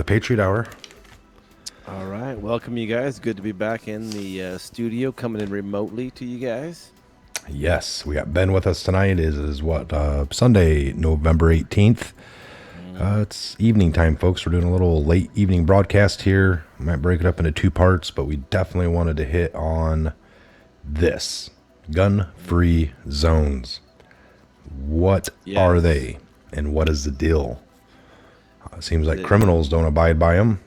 Patriot Hour. All right, welcome you guys. Good to be back in the studio, coming in remotely to you guys. Yes, we got Ben with us tonight. It is what, Sunday, November 18th. It's evening time, folks. We're doing a little late evening broadcast here. Might break it up into two parts, but we definitely wanted to hit on this. Gun-free zones. What are they, and what is the deal? It seems like criminals don't abide by them.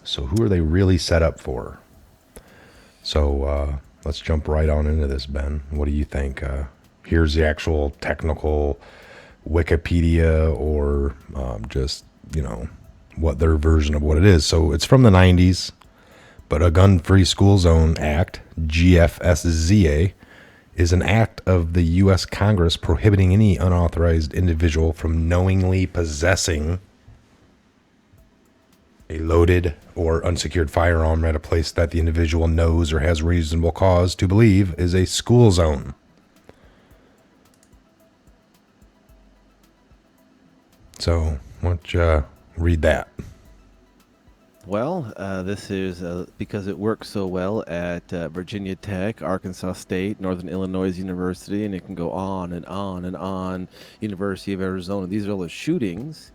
So who are they really set up for? So let's jump right on into this, Ben. What do you think? Here's the actual technical Wikipedia or just, what their version of what it is. So it's from the 90s, but a Gun-Free School Zone Act, GFSZA, is an act of the U.S. Congress prohibiting any unauthorized individual from knowingly possessing a loaded or unsecured firearm at a place that the individual knows or has reasonable cause to believe is a school zone. So, why don't you read that? Well, this is because it works so well at Virginia Tech, Arkansas State, Northern Illinois University, and it can go on and on and on. University of Arizona. These are all the shootings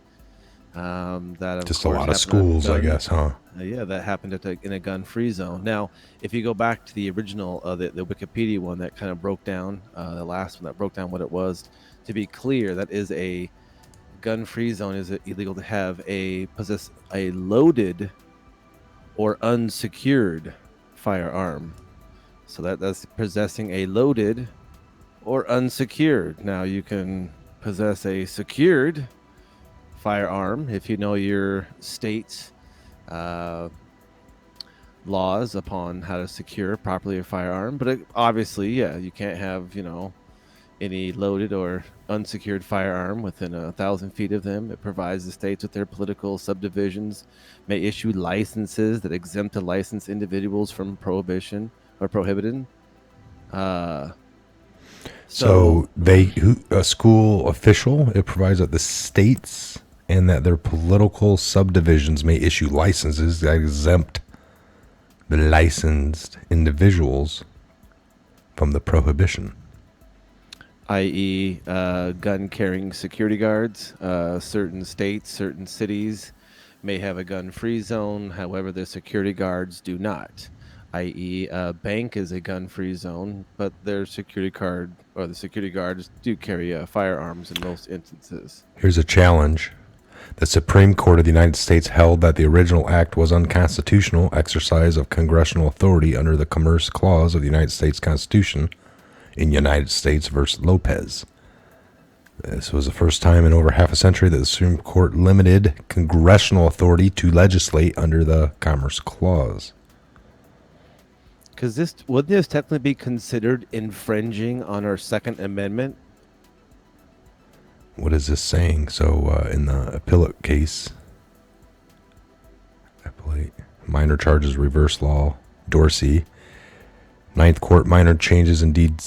that of just a course lot of schools, I guess, huh? That happened in a gun-free zone. Now, if you go back to the original, the Wikipedia one that kind of broke down, the last one that broke down what it was, to be clear, that is a gun-free zone. Is it illegal to possess a loaded or unsecured firearm? So that's possessing a loaded or unsecured. Now you can possess a secured firearm if you know your state's laws upon how to secure properly a firearm. But obviously, you can't have any loaded or unsecured firearm within 1,000 feet of them. It provides the states with their political subdivisions may issue licenses that exempt the licensed individuals from prohibition or prohibited. So a school official, it provides that the states and that their political subdivisions may issue licenses that exempt the licensed individuals from the prohibition. i.e. Gun-carrying security guards. Certain states, certain cities may have a gun-free zone. However, the security guards do not. i.e. a bank is a gun-free zone, but their security guards do carry firearms in most instances. Here's a challenge. The Supreme Court of the United States held that the original act was unconstitutional exercise of congressional authority under the Commerce Clause of the United States Constitution in United States versus Lopez. This was the first time in over half a century that the Supreme Court limited congressional authority to legislate under the Commerce Clause. Because wouldn't this technically be considered infringing on our Second Amendment? What is this saying? So in the appellate case, minor charges, reverse law, Dorsey, Ninth Court minor changes indeed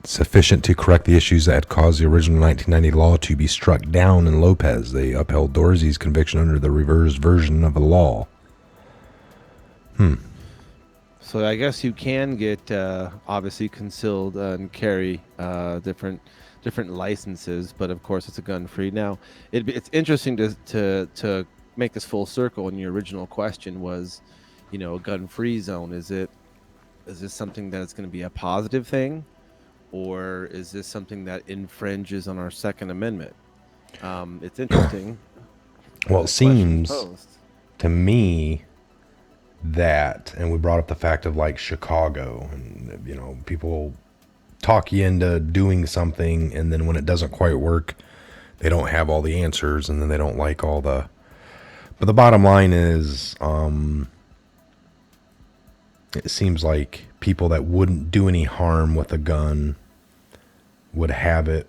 sufficient to correct the issues that had caused the original 1990 law to be struck down in Lopez. They upheld Dorsey's conviction under the reversed version of the law. So I guess you can get obviously concealed and carry different licenses, but of course it's a gun-free. Now it's interesting to make this full circle. And your original question was, a gun-free zone, is is this something that is going to be a positive thing, or is this something that infringes on our Second Amendment? It's interesting. Well, it The question is seems posed. to me that, and we brought up the fact of like Chicago, and people talk you into doing something, and then when it doesn't quite work, they don't have all the answers, and then they don't like all the. But the bottom line is, it seems like people that wouldn't do any harm with a gun would have it,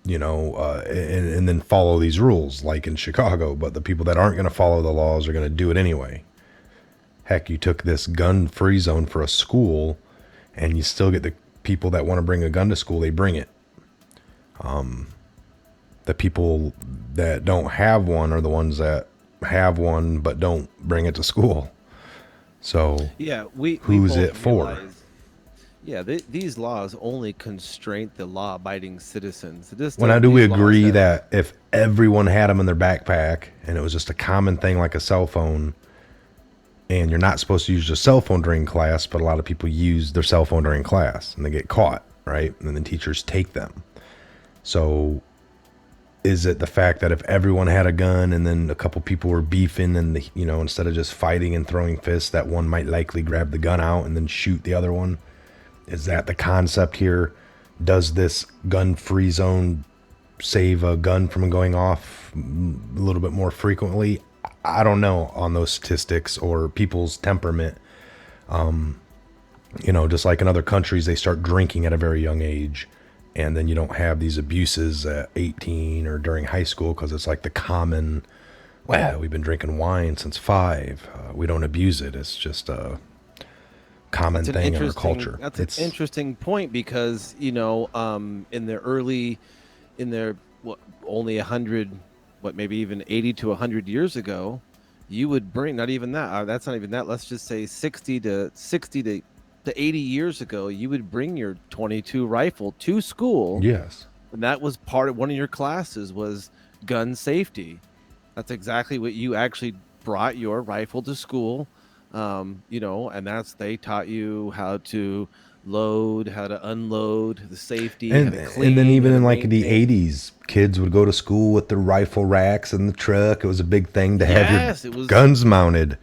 and then follow these rules, like in Chicago. But the people that aren't going to follow the laws are going to do it anyway. Heck, you took this gun-free zone for a school, and you still get the people that want to bring a gun to school. They bring it. The people that don't have one are the ones that have one but don't bring it to school. So Yeah, we who's both it for? realize. Yeah, these laws only constrain the law-abiding citizens. Well, now, do we These laws agree have. that if everyone had them in their backpack and it was just a common thing like a cell phone, and you're not supposed to use your cell phone during class, but a lot of people use their cell phone during class and they get caught, right? And then teachers take them. So is it the fact that if everyone had a gun and then a couple people were beefing and instead of just fighting and throwing fists, that one might likely grab the gun out and then shoot the other one? Is that the concept here? Does this gun-free zone save a gun from going off a little bit more frequently? I don't know on those statistics or people's temperament. Just like in other countries, they start drinking at a very young age. And then you don't have these abuses at 18 or during high school because it's like the common, well, we've been drinking wine since 5. We don't abuse it. It's just a common thing in our culture. That's an interesting point because in their only 100, maybe even 80 to 100 years ago, you would bring, not even that. That's not even that. Let's just say 60 to 80 years ago, you would bring your 22 rifle to school. Yes. And that was part of one of your classes was gun safety. That's exactly what you actually brought your rifle to school. And they taught you how to load, how to unload, the safety, And, how to clean, and then even how to in like the maintain. 80s, kids would go to school with their rifle racks in the truck. It was a big thing to have Yes, your it was. guns mounted.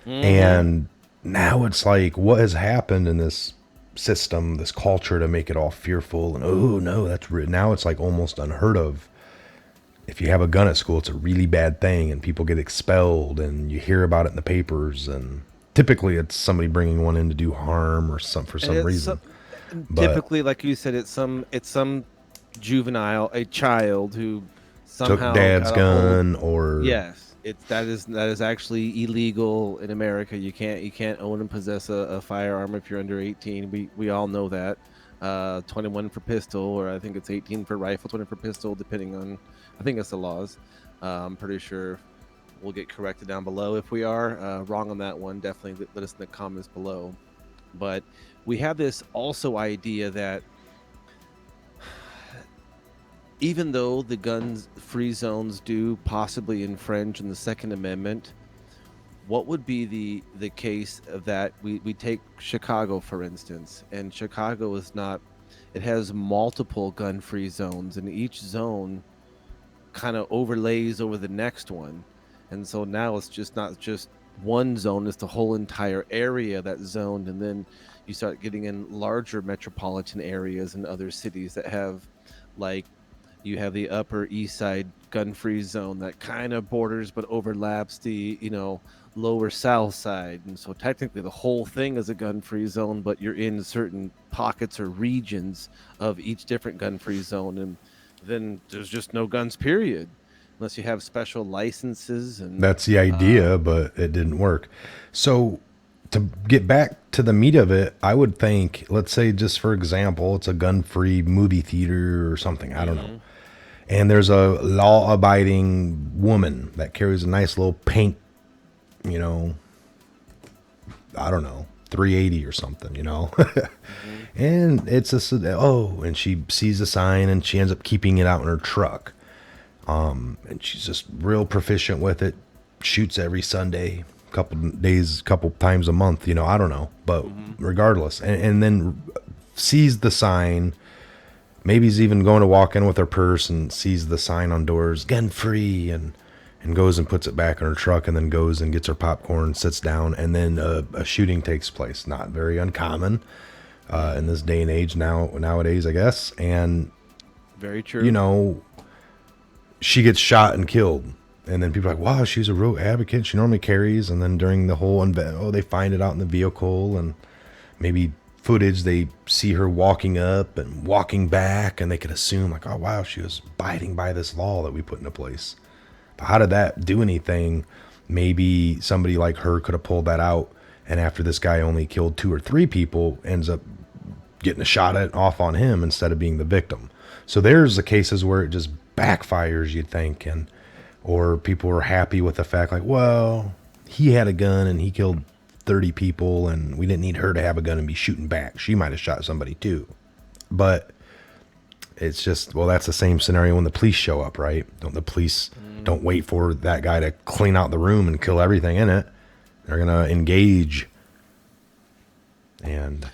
Mhm. And now it's like, what has happened in this system, this culture to make it all fearful? And oh no, now it's like almost unheard of. If you have a gun at school, it's a really bad thing, and people get expelled, and you hear about it in the papers. And typically, it's somebody bringing one in to do harm or for And some reason. But typically, like you said, it's some juvenile, a child who took somehow dad's got a hold. gun or Yes, that is actually illegal in America. You can't own and possess a firearm if you're under 18. We all know that. 21 for pistol, or I think it's 18 for rifle, 20 for pistol, depending on. I think that's the laws. I'm pretty sure we'll get corrected down below if we are wrong on that one. Definitely let us in the comments below. But we have this also idea that even though the guns free zones do possibly infringe on the Second Amendment, what would be the case of that we take Chicago, for instance, and Chicago is not, it has multiple gun free zones, and each zone kind of overlays over the next one. And so now it's just not just one zone, it's the whole entire area that's zoned. And then you start getting in larger metropolitan areas and other cities that have, like, you have the Upper East Side gun-free zone that kind of borders but overlaps the Lower South Side, and so technically the whole thing is a gun-free zone, but you're in certain pockets or regions of each different gun-free zone, and then there's just no guns, period, unless you have special licenses. And that's the idea, but it didn't work. So to get back to the meat of it, I would think, let's say just for example, it's a gun-free movie theater or something. I don't know. And there's a law-abiding woman that carries a nice little pink, I don't know, 380 or something, And it's and she sees a sign and she ends up keeping it out in her truck. And she's just real proficient with it, shoots every Sunday, couple days, couple times a month, I don't know, but regardless, and then sees the sign. Maybe he's even going to walk in with her purse and sees the sign on doors, gun free, and goes and puts it back in her truck, and then goes and gets her popcorn, sits down, and then a shooting takes place. Not very uncommon in this day and age nowadays, I guess. And very true. She gets shot and killed. And then people are like, wow, she's a real advocate. She normally carries. And then during the whole they find it out in the vehicle, and maybe footage, they see her walking up and walking back, and they could assume like, oh wow, she was abiding by this law that we put into place. But how did that do anything? Maybe somebody like her could have pulled that out, and after this guy only killed 2 or 3 people, ends up getting a shot off on him instead of being the victim. So there's the cases where it just backfires, you'd think, or people were happy with the fact like, well, he had a gun and he killed 30 people, and we didn't need her to have a gun and be shooting back. She might have shot somebody too. But it's just, well, that's the same scenario when the police show up, right? The police don't wait for that guy to clean out the room and kill everything in it. They're going to engage. And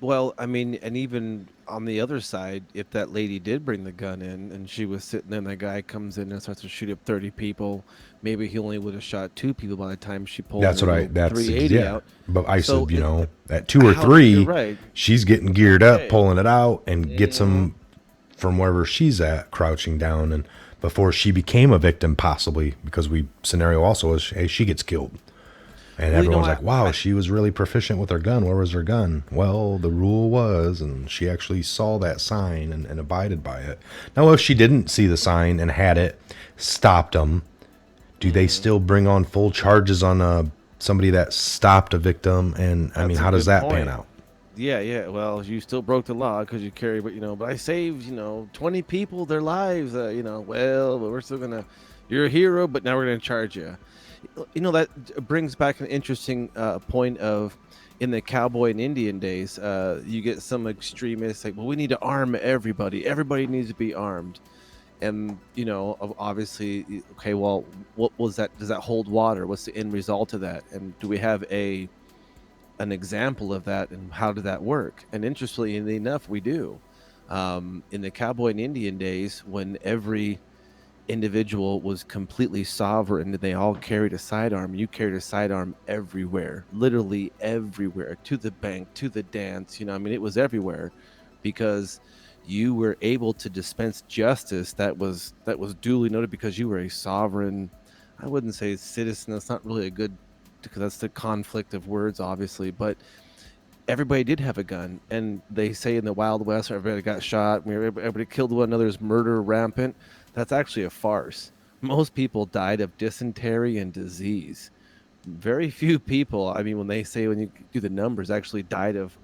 well, I mean, and even on the other side, if that lady did bring the gun in and she was sitting there and the guy comes in and starts to shoot up 30 people, maybe he only would have shot 2 people by the time she pulled that's 380 out. But I said, at 2 or 3, right. She's getting geared up, pulling it out, and gets him from wherever she's at, crouching down, and before she became a victim, possibly, because scenario also is, hey, she gets killed. And everyone's like, wow, she was really proficient with her gun. Where was her gun? Well, the rule was, and she actually saw that sign and abided by it. Now, if she didn't see the sign and had it, stopped them, do they still bring on full charges on somebody that stopped a victim? And, I mean, how does that pan out? Yeah. Well, you still broke the law because you carry, but I saved, 20 people, their lives, well, we're still going to, you're a hero, but now we're going to charge you. That brings back an interesting point of, in the cowboy and Indian days, you get some extremists like, well, we need to arm everybody. Everybody needs to be armed. And, obviously, okay, well, what was that? Does that hold water? What's the end result of that? And do we have an example of that? And how did that work? And interestingly enough, we do. In the cowboy and Indian days, when every individual was completely sovereign, they all carried a sidearm. You carried a sidearm everywhere, literally everywhere, to the bank, to the dance. It was everywhere, because you were able to dispense justice that was duly noted, because you were a sovereign. I wouldn't say citizen. That's not really a good, because that's the conflict of words, obviously. But everybody did have a gun, and they say in the Wild West, everybody got shot, everybody killed one another's murder rampant. That's actually a farce. Most people died of dysentery and disease. Very few people, when they say, when you do the numbers, actually died of,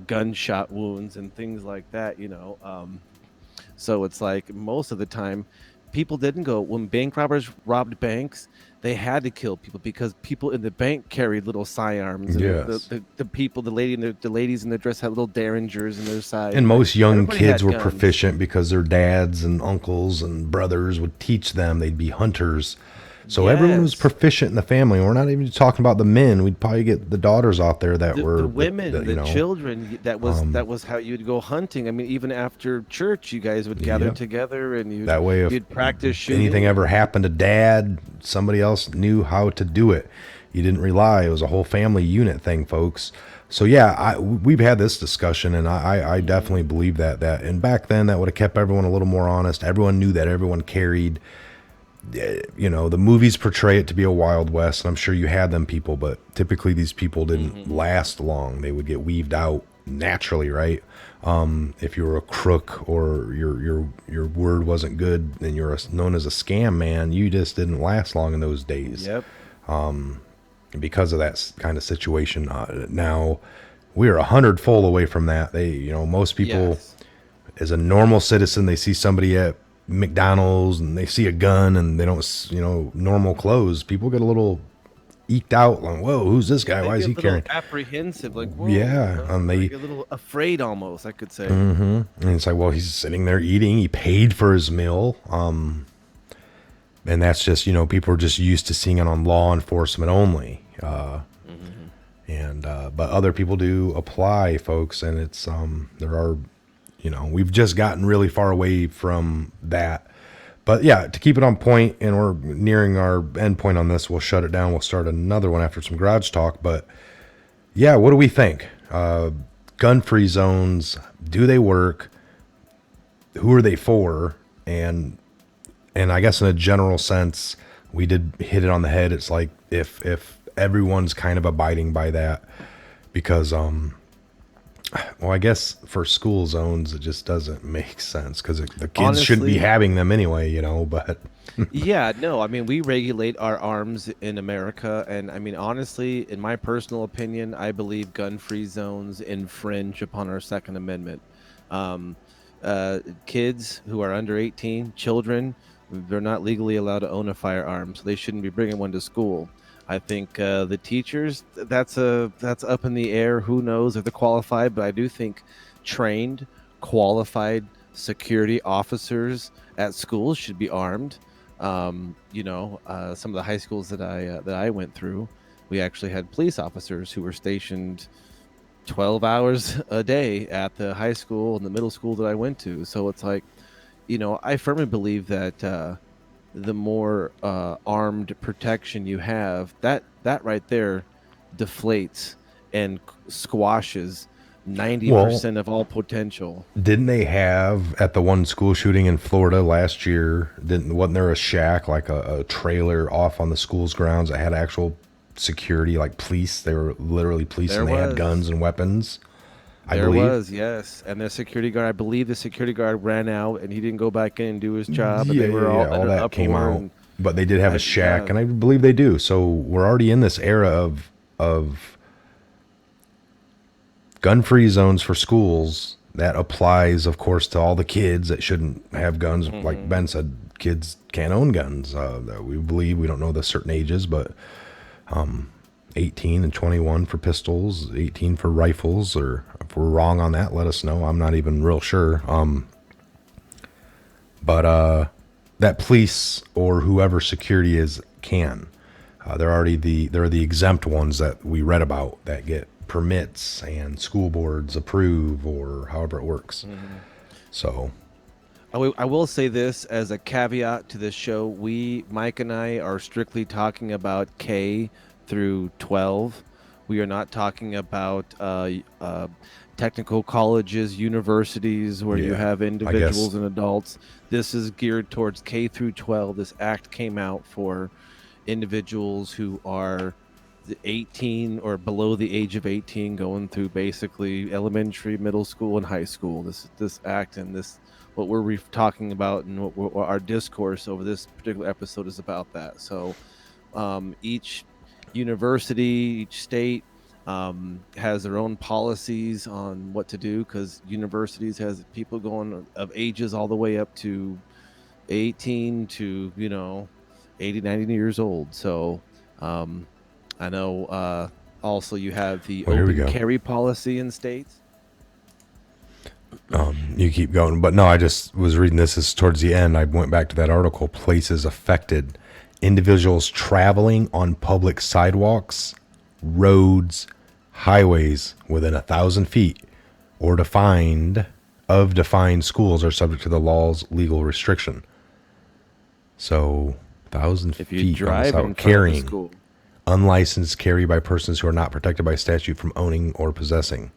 gunshot wounds and things like that, So it's like, most of the time, people didn't go. When bank robbers robbed banks, they had to kill people, because people in the bank carried little sidearms. Yes. The people, the ladies in their dress had little derringers in their side. And most young kids were proficient because their dads and uncles and brothers would teach them. They'd be hunters. So everyone was proficient in the family. We're not even talking about the men. We'd probably get the daughters out there that were the women, the children. That was how you'd go hunting. Even after church, you guys would gather together, and you'd practice shooting. Anything ever happened to dad, somebody else knew how to do it. You didn't rely. It was a whole family unit thing, folks. So yeah, we've had this discussion, and I definitely believe that. And back then, that would have kept everyone a little more honest. Everyone knew that everyone carried. The movies portray it to be a Wild West, and I'm sure you had them people, but typically these people didn't last long. They would get weaved out naturally, right? If you were a crook or your word wasn't good, then you're known as a scam man. You just didn't last long in those days. Yep. Because of that kind of situation. Now we're 100-fold away from that. Most people, as a normal citizen, they see somebody at McDonald's and they see a gun and they don't, normal clothes. People get a little eked out, like, whoa, who's this guy? Why is he carrying? Apprehensive, like, whoa, and they get a little afraid, almost, I could say. And it's like, well, he's sitting there eating. He paid for his meal. And that's just, people are just used to seeing it on law enforcement only. Hmm. And but other people do apply, folks, and it's there are, we've just gotten really far away from that. But yeah, to keep it on point, and we're nearing our end point on this, we'll shut it down. We'll start another one after some garage talk. But yeah, what do we think? Gun-free zones, do they work? Who are they for? And I guess in a general sense, we did hit it on the head. It's like if everyone's kind of abiding by that, because well, I guess for school zones it just doesn't make sense because the kids shouldn't be Honestly, having them anyway, But yeah, no, I mean, we regulate our arms in America. And I mean, honestly, in my personal opinion, I believe gun-free zones infringe upon our Second Amendment. Um, Kids who are under 18, children, they're not legally allowed to own a firearm, so they shouldn't be bringing one to school. I think the teachers, that's up in the air. Who knows if they're qualified? But I do think trained, qualified security officers at schools should be armed. Some of the high schools that I went through, we actually had police officers who were stationed 12 hours a day at the high school and the middle school that I went to. So it's like, I firmly believe that the more armed protection you have, that right there deflates and squashes well, 90% of all potential. didn't they have at the one school shooting in Florida last year? Wasn't there a shack, like a trailer off on the school's grounds that had actual security, like police? They were literally police, There and they had was. guns and weapons, I There believe. was, yes. And the security guard, I believe the security guard ran out and he didn't go back in and do his job, and Yeah, they were yeah, all yeah. in All an that came uproar. out, And but they did have a shack, yeah, and I believe they do. So we're already in this era of gun-free zones for schools. That applies, of course, to all the kids that shouldn't have guns. Like hmm Ben said, kids can't own guns. We believe, we don't know the certain ages, but 18 and 21 for pistols, 18 for rifles. Or if we're wrong on that, let us know. I'm not even real sure. But that police or whoever security is can. There are the exempt ones that we read about that get permits and school boards approve or however it works. hmm So I will say this as a caveat to this show. Mike and I, are strictly talking about K through 12. We are not talking about technical colleges, universities where you yeah, have I guess. individuals and adults. This is geared towards K through 12. This act came out for individuals who are 18 or below the age of 18, going through basically elementary, middle school, and high school. This act and this what we're talking about, and what our discourse over this particular episode is about that. So each university, each state has their own policies on what to do, because universities has people going of ages all the way up to 18 to 80, 90 years old. So um, I know also you have the Well, here we open go. carry policy in states. You keep going, but no, I just was reading this. Is towards the end. I went back to that article. Places affected: individuals traveling on public sidewalks, roads, highways within 1,000 feet, or defined schools are subject to the law's legal restriction. So, thousand If you feet on the drive sidewalk in front of the carrying school. unlicensed carry by persons who are not protected by statute from owning or possessing.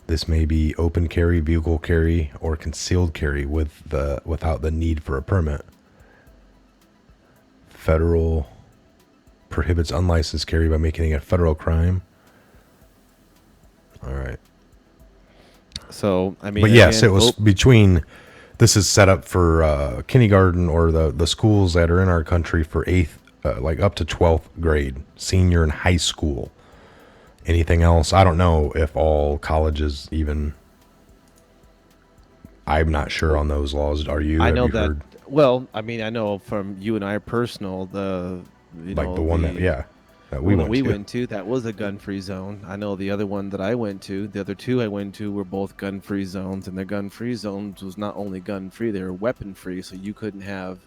This may be open carry, vehicle carry, or concealed carry without the need for a permit. Federal prohibits unlicensed carry by making it a federal crime. All right. So I mean, But yes, it again, was between. This is set up for kindergarten, or the schools that are in our country for eighth, like up to 12th grade, senior and high school. Anything else? I don't know if all colleges even. I'm not sure on those laws. Are you? I Have know you that. heard Well, I mean, I know from you and I personal, like the one that that the we one that went we to? went to, that was a gun-free zone. I know the other one that I went to, the other two I went to were both gun-free zones, and the gun-free zones was not only gun-free, they were weapon-free, so you couldn't have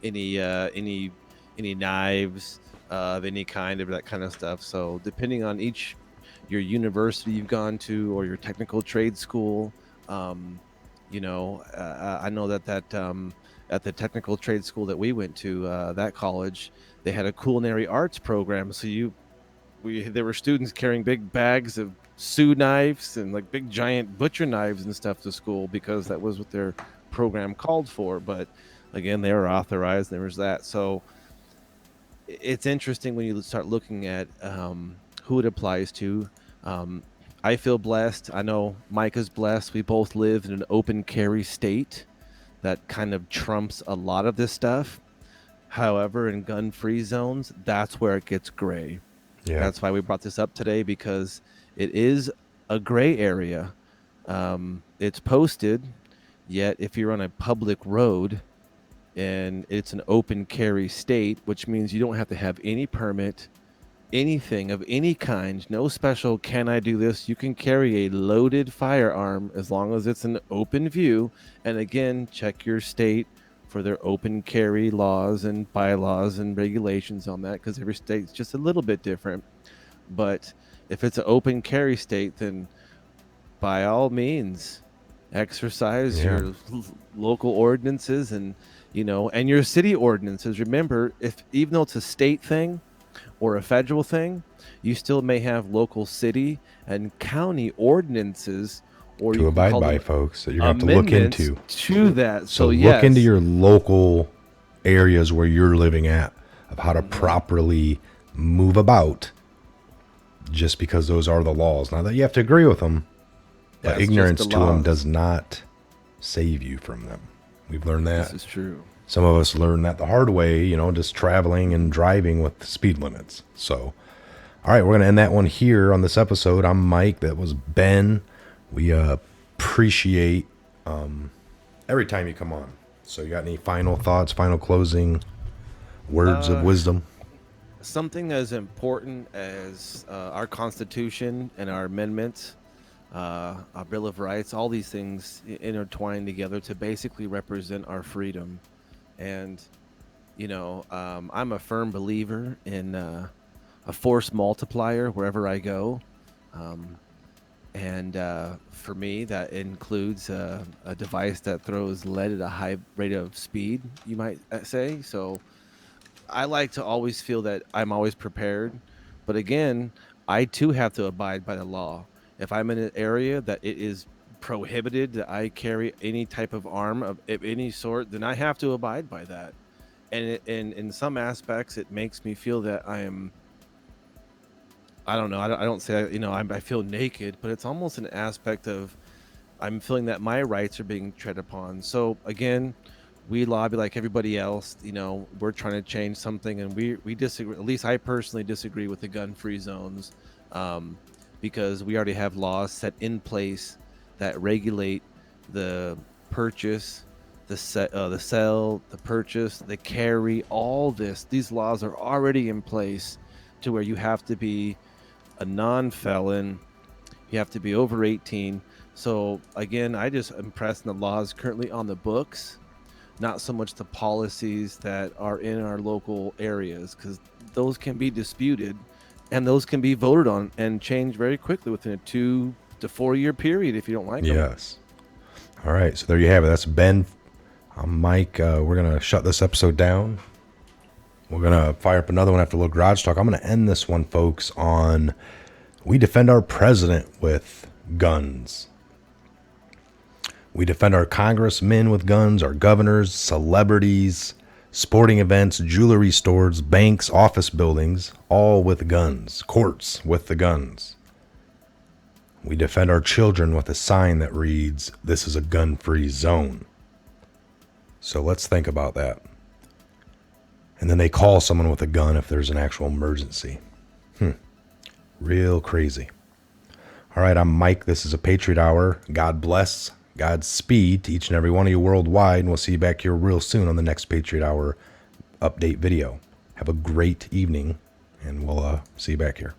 any uh, any any knives of any kind of that kind of stuff. So depending on each your university you've gone to or your technical trade school, um, I know that at the technical trade school that we went to, that college, they had a culinary arts program. So there were students carrying big bags of sous knives and like big giant butcher knives and stuff to school because that was what their program called for. But again, they were authorized. There was that. So it's interesting when you start looking at who it applies to. Um, I feel blessed. I know Mike is blessed. We both live in an open carry state that kind of trumps a lot of this stuff. However, in gun free zones, that's where it gets gray. Yeah. That's why we brought this up today, because it is a gray area. It's posted, yet if you're on a public road and it's an open carry state, which means you don't have to have any permit, anything of any kind, no special can I do this. You can carry a loaded firearm as long as it's an open view. And again, check your state for their open carry laws and bylaws and regulations on that, because every state's just a little bit different. But if it's an open carry state, then by all means exercise Yeah. your local ordinances and your city ordinances. Remember, if even though it's a state thing or a federal thing, you still may have local city and county ordinances, or To you can abide call by, them folks, that you're going to have to look amendments into. to that. So So look into yes. your local areas where you're living at of how to Mhm. properly move about, just because those are the laws. Not that you have to agree with them, but That's just ignorance the to them laws. does not save you from them. We've learned This that. is true. Some of us learned that the hard way, just traveling and driving with speed limits. So, all right, we're going to end that one here on this episode. I'm Mike. That was Ben. We appreciate every time you come on. So, you got any final thoughts, final closing words of Uh, wisdom? Something as important as our Constitution and our amendments, our Bill of Rights, all these things intertwine together to basically represent our freedom. And, I'm a firm believer in a force multiplier wherever I go. Um, and for me, that includes a device that throws lead at a high rate of speed, you might say. So, I like to always feel that I'm always prepared, but again, I too have to abide by the law. If I'm in an area that it is prohibited that I carry any type of arm of any sort, then I have to abide by that. And in some aspects, it makes me feel that I don't know, I don't say, I feel naked, but it's almost an aspect of I'm feeling that my rights are being tread upon. So again, we lobby like everybody else. We're trying to change something, and we disagree. At least I personally disagree with the gun-free zones, um, because we already have laws set in place that regulate the purchase, the sell, the purchase, the carry. All this, these laws are already in place, to where you have to be a non-felon, you have to be over 18. So again, I just am pressing the laws currently on the books, not so much the policies that are in our local areas, because those can be disputed and those can be voted on and changed very quickly within a 2 to 4 year period if you don't like them. Yes. All right, so there you have it. That's Ben. I'm Mike. We're going to shut this episode down. We're going to fire up another one after a little garage talk. I'm going to end this one, folks, on we defend our president with guns. We defend our congressmen with guns, our governors, celebrities, sporting events, jewelry stores, banks, office buildings, all with guns, courts with the guns. We defend our children with a sign that reads, "This is a gun-free zone." So let's think about that. And then they call someone with a gun if there's an actual emergency. Real crazy. All right, I'm Mike. This is a Patriot Hour. God bless. Godspeed to each and every one of you worldwide. And we'll see you back here real soon on the next Patriot Hour update video. Have a great evening, and we'll see you back here.